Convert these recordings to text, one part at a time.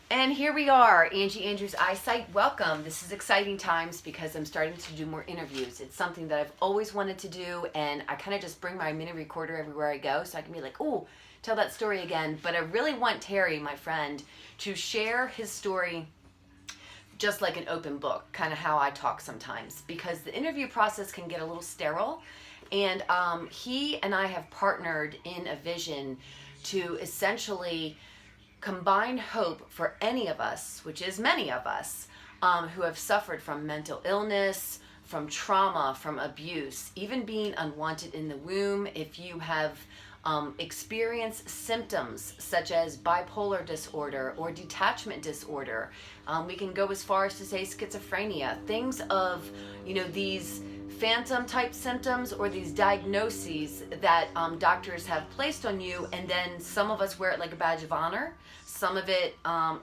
And here we are, Angie Andrews Eyesight. Welcome. This is exciting times because I'm starting to do more interviews. It's something that I've always wanted to do, and I kind of just bring my mini recorder everywhere I go so I can be like, oh, tell that story again. But I really want Terry, my friend, to share his story just like an open book, kind of how I talk sometimes, because the interview process can get a little sterile. And he and I have partnered in a vision to essentially combine hope for any of us, which is many of us, who have suffered from mental illness, from trauma, from abuse, even being unwanted in the womb. If you have experienced symptoms such as bipolar disorder or detachment disorder, we can go as far as to say schizophrenia, things of, these phantom type symptoms or these diagnoses that doctors have placed on you, and then some of us wear it like a badge of honor. Some of it,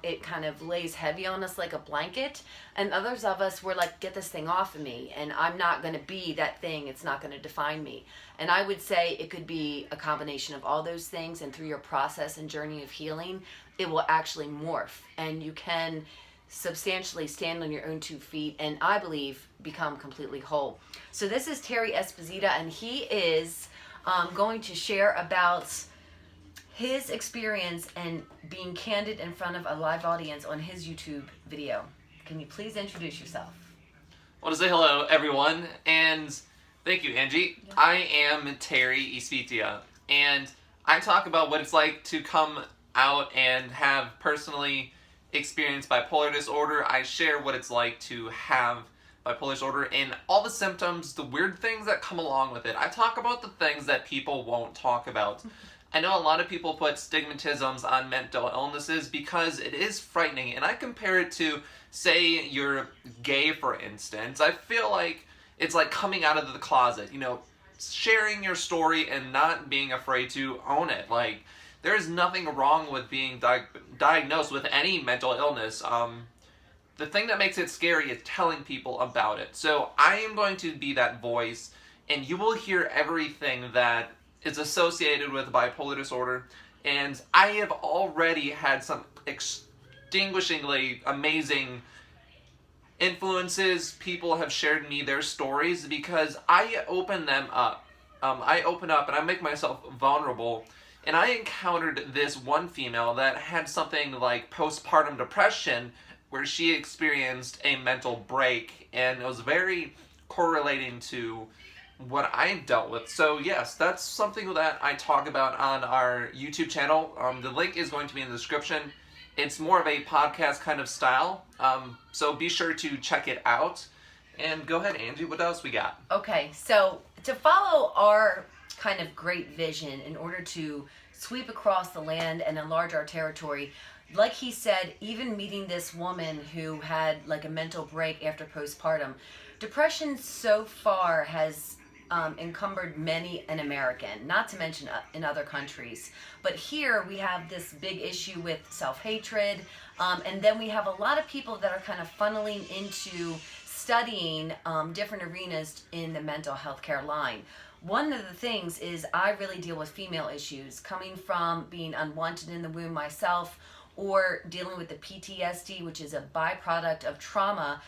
it kind of lays heavy on us like a blanket, and others of us were like, get this thing off of me, and I'm not going to be that thing. It's not going to define me. And I would say it could be a combination of all those things, and through your process and journey of healing, it will actually morph, and you can substantially stand on your own 2 feet, and I believe become completely whole. So this is Terry Esposito, and he is going to share about his experience and being candid in front of a live audience on his YouTube video. Can you please introduce yourself? I want to say hello, everyone, and thank you, Angie. Yeah. I am Terry Esposito, and I talk about what it's like to come out and have personally experienced bipolar disorder. I share what it's like to have bipolar disorder and all the symptoms, the weird things that come along with it. I talk about the things that people won't talk about. I know a lot of people put stigmatisms on mental illnesses because it is frightening, and I compare it to, say, you're gay, for instance. I feel like it's like coming out of the closet, sharing your story and not being afraid to own it. Like, there's nothing wrong with being diagnosed with any mental illness. The thing that makes it scary is telling people about it. So I am going to be that voice, and you will hear everything that is associated with bipolar disorder. And I have already had some extinguishingly amazing influences. People have shared me their stories because I open them up. I open up and I make myself vulnerable. And I encountered this one female that had something like postpartum depression, where she experienced a mental break, and it was very correlating to what I dealt with. So yes, that's something that I talk about on our YouTube channel. The link is going to be in the description. It's more of a podcast kind of style, so be sure to check it out. And go ahead, Angie, what else we got? Okay, so to follow our kind of great vision in order to sweep across the land and enlarge our territory, like he said, even meeting this woman who had like a mental break after postpartum, depression so far has encumbered many an American, not to mention in other countries. But here we have this big issue with self-hatred, and then we have a lot of people that are kind of funneling into studying different arenas in the mental health care line. One of the things is I really deal with female issues, coming from being unwanted in the womb myself, or dealing with the PTSD, which is a byproduct of trauma.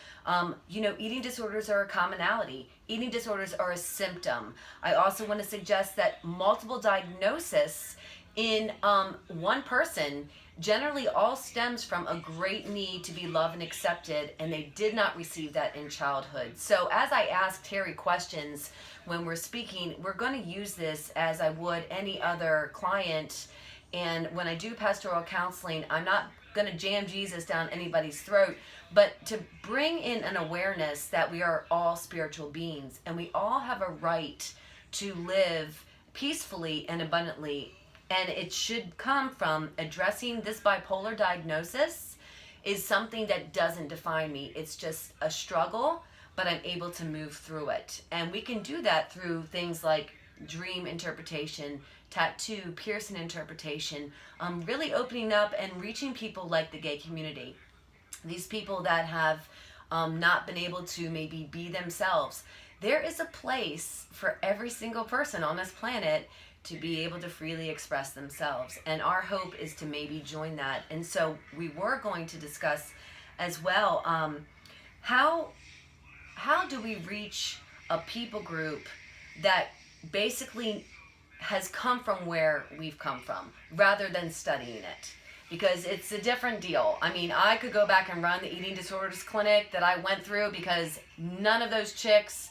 Eating disorders are a commonality. Eating disorders are a symptom. I also want to suggest that multiple diagnosis in one person generally all stems from a great need to be loved and accepted, and they did not receive that in childhood. So as I ask Terry questions when we're speaking, we're going to use this as I would any other client. And when I do pastoral counseling, I'm not going to jam Jesus down anybody's throat, but to bring in an awareness that we are all spiritual beings, and we all have a right to live peacefully and abundantly. And it should come from addressing this bipolar diagnosis is something that doesn't define me. It's just a struggle, but I'm able to move through it. And we can do that through things like dream interpretation, tattoo, piercing interpretation, really opening up and reaching people like the gay community. These people that have not been able to maybe be themselves. There is a place for every single person on this planet to be able to freely express themselves. And our hope is to maybe join that. And so we were going to discuss as well, how do we reach a people group that basically has come from where we've come from rather than studying it? Because it's a different deal. I mean, I could go back and run the eating disorders clinic that I went through because none of those chicks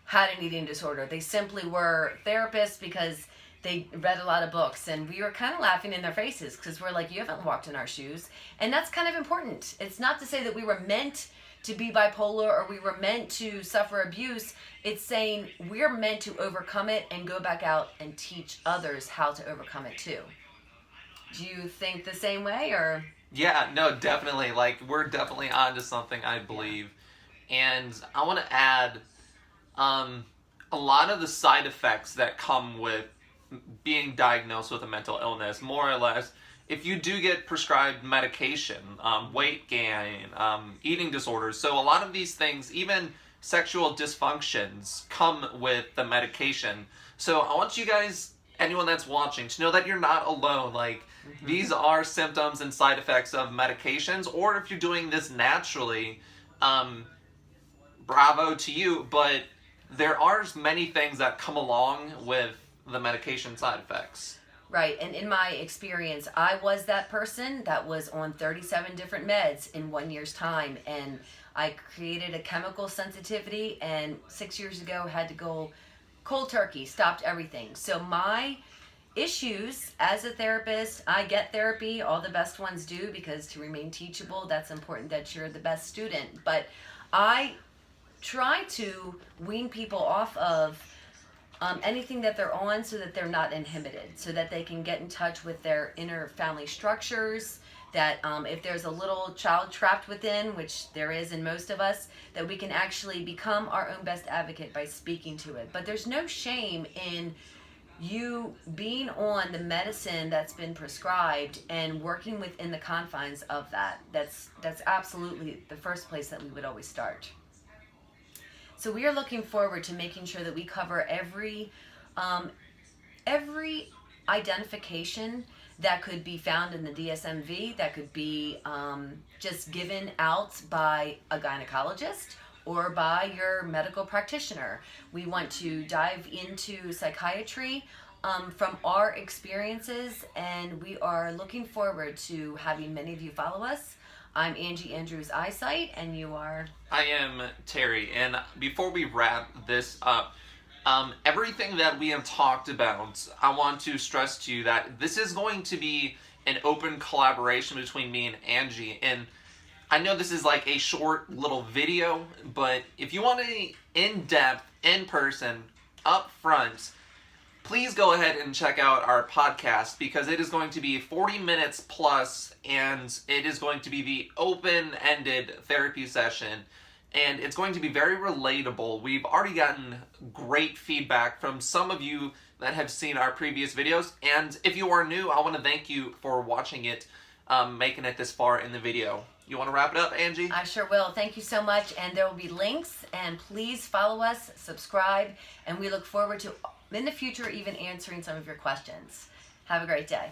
had an eating disorder. They simply were therapists because they read a lot of books, and we were kind of laughing in their faces because we're like, you haven't walked in our shoes. And that's kind of important. It's not to say that we were meant to be bipolar or we were meant to suffer abuse. It's saying we're meant to overcome it and go back out and teach others how to overcome it too. Do you think the same way, or? Yeah, no, definitely. Like, we're definitely onto something, I believe. And I want to add a lot of the side effects that come with being diagnosed with a mental illness, more or less. If you do get prescribed medication, weight gain, eating disorders, so a lot of these things, even sexual dysfunctions, come with the medication. So I want you guys, anyone that's watching, to know that you're not alone. Like, these are symptoms and side effects of medications, or if you're doing this naturally, bravo to you, but there are many things that come along with the medication side effects. Right, and in my experience, I was that person that was on 37 different meds in 1 year's time, and I created a chemical sensitivity, and 6 years ago had to go cold turkey, stopped everything. So my issues as a therapist, I get therapy, all the best ones do, because to remain teachable, that's important that you're the best student. But I try to wean people off of anything that they're on so that they're not inhibited, so that they can get in touch with their inner family structures, that if there's a little child trapped within, which there is in most of us, that we can actually become our own best advocate by speaking to it. But there's no shame in you being on the medicine that's been prescribed and working within the confines of that. That's absolutely the first place that we would always start. So we are looking forward to making sure that we cover every identification that could be found in the DSMV, that could be just given out by a gynecologist or by your medical practitioner. We want to dive into psychiatry from our experiences, and we are looking forward to having many of you follow us. I'm Angie Andrews Eyesight, and you are? I am Terry, and before we wrap this up, everything that we have talked about, I want to stress to you that this is going to be an open collaboration between me and Angie, and I know this is like a short little video, but if you want any in-depth, in-person, up front, please go ahead and check out our podcast, because it is going to be 40 minutes plus, and it is going to be the open-ended therapy session, and it's going to be very relatable. We've already gotten great feedback from some of you that have seen our previous videos, and if you are new, I want to thank you for watching it, making it this far in the video. You want to wrap it up, Angie? I sure will. Thank you so much, and there will be links, and please follow us, subscribe, and we look forward to, in the future, even answering some of your questions. Have a great day.